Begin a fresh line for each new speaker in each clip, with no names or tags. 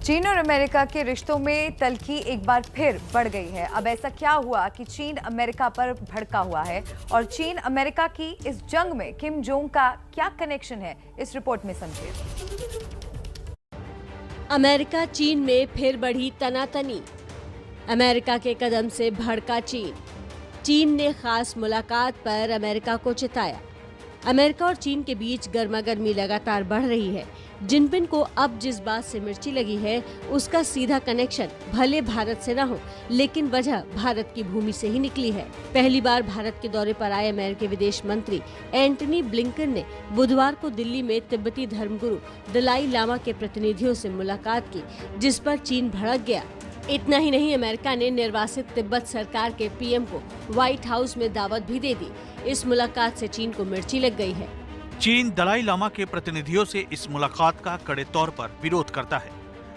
चीन और अमेरिका के रिश्तों में तल्खी एक बार फिर बढ़ गई है। अब ऐसा क्या हुआ कि चीन अमेरिका पर भड़का हुआ है और चीन अमेरिका की इस जंग में किम जोंग का क्या कनेक्शन है, इस रिपोर्ट में समझिए।
अमेरिका चीन में फिर बढ़ी तनातनी। अमेरिका के कदम से भड़का चीन। चीन ने खास मुलाकात पर अमेरिका को चिताया। अमेरिका और चीन के बीच गर्मागर्मी लगातार बढ़ रही है। जिनपिंग को अब जिस बात से मिर्ची लगी है उसका सीधा कनेक्शन भले भारत से न हो, लेकिन वजह भारत की भूमि से ही निकली है। पहली बार भारत के दौरे पर आए अमेरिकी विदेश मंत्री एंटनी ब्लिंकन ने बुधवार को दिल्ली में तिब्बती धर्मगुरु दलाई लामा के प्रतिनिधियों से मुलाकात की, जिस पर चीन भड़क गया। इतना ही नहीं, अमेरिका ने निर्वासित तिब्बत सरकार के पीएम को व्हाइट हाउस में दावत भी दे दी। इस मुलाकात से चीन को मिर्ची लग गई है।
चीन दलाई लामा के प्रतिनिधियों से इस मुलाकात का कड़े तौर पर विरोध करता है।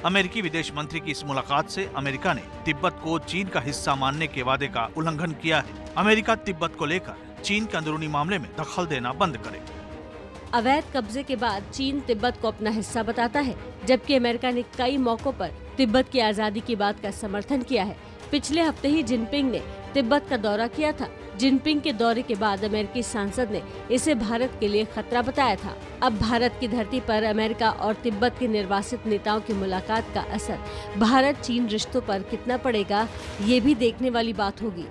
अमेरिकी विदेश मंत्री की इस मुलाकात से अमेरिका ने तिब्बत को चीन का हिस्सा मानने के वादे का उल्लंघन किया है। अमेरिका तिब्बत को लेकर चीन के अंदरूनी मामले में दखल देना बंद करे।
अवैध कब्जे के बाद चीन तिब्बत को अपना हिस्सा बताता है, जबकि अमेरिका ने कई मौकों पर तिब्बत की आजादी की बात का समर्थन किया है। पिछले हफ्ते ही जिनपिंग ने तिब्बत का दौरा किया था। जिनपिंग के दौरे के बाद अमेरिकी सांसद ने इसे भारत के लिए खतरा बताया था। अब भारत की धरती पर अमेरिका और तिब्बत के निर्वासित नेताओं की मुलाकात का असर भारत चीन रिश्तों पर कितना पड़ेगा, ये भी देखने वाली बात होगी।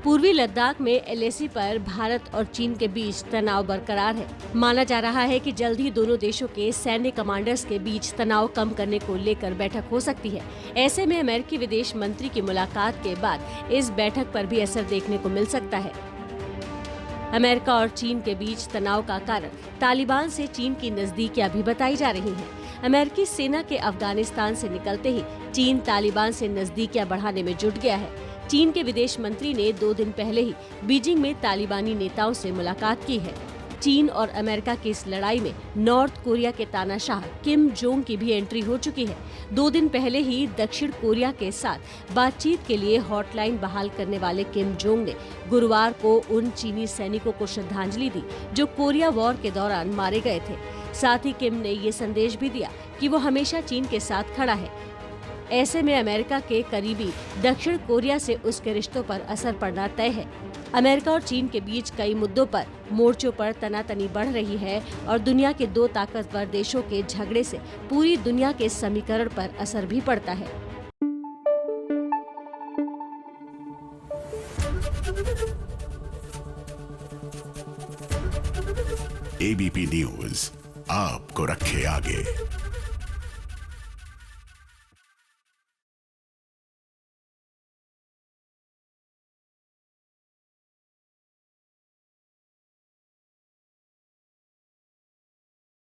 पूर्वी लद्दाख में एलएसी पर भारत और चीन के बीच तनाव बरकरार है। माना जा रहा है कि जल्द ही दोनों देशों के सैन्य कमांडर्स के बीच तनाव कम करने को लेकर बैठक हो सकती है। ऐसे में अमेरिकी विदेश मंत्री की मुलाकात के बाद इस बैठक पर भी असर देखने को मिल सकता है। अमेरिका और चीन के बीच तनाव का कारण तालिबान से चीन की नजदीकियां भी बताई जा रही हैं। अमेरिकी सेना के अफगानिस्तान से निकलते ही चीन तालिबान से नजदीकियां बढ़ाने में जुट गया है। चीन के विदेश मंत्री ने 2 दिन पहले ही बीजिंग में तालिबानी नेताओं से मुलाकात की है। चीन और अमेरिका की इस लड़ाई में नॉर्थ कोरिया के तानाशाह किम जोंग की भी एंट्री हो चुकी है। 2 दिन पहले ही दक्षिण कोरिया के साथ बातचीत के लिए हॉटलाइन बहाल करने वाले किम जोंग ने गुरुवार को उन चीनी सैनिकों को श्रद्धांजलि दी जो कोरिया वॉर के दौरान मारे गए थे। साथ ही किम ने ये संदेश भी दिया कि वो हमेशा चीन के साथ खड़ा है। ऐसे में अमेरिका के करीबी दक्षिण कोरिया से उसके रिश्तों पर असर पड़ना तय है। अमेरिका और चीन के बीच कई मुद्दों पर मोर्चों पर तनातनी बढ़ रही है और दुनिया के 2 ताकतवर देशों के झगड़े से पूरी दुनिया के समीकरण पर असर भी पड़ता है।
एबीपी न्यूज़ आपको रखे आगे।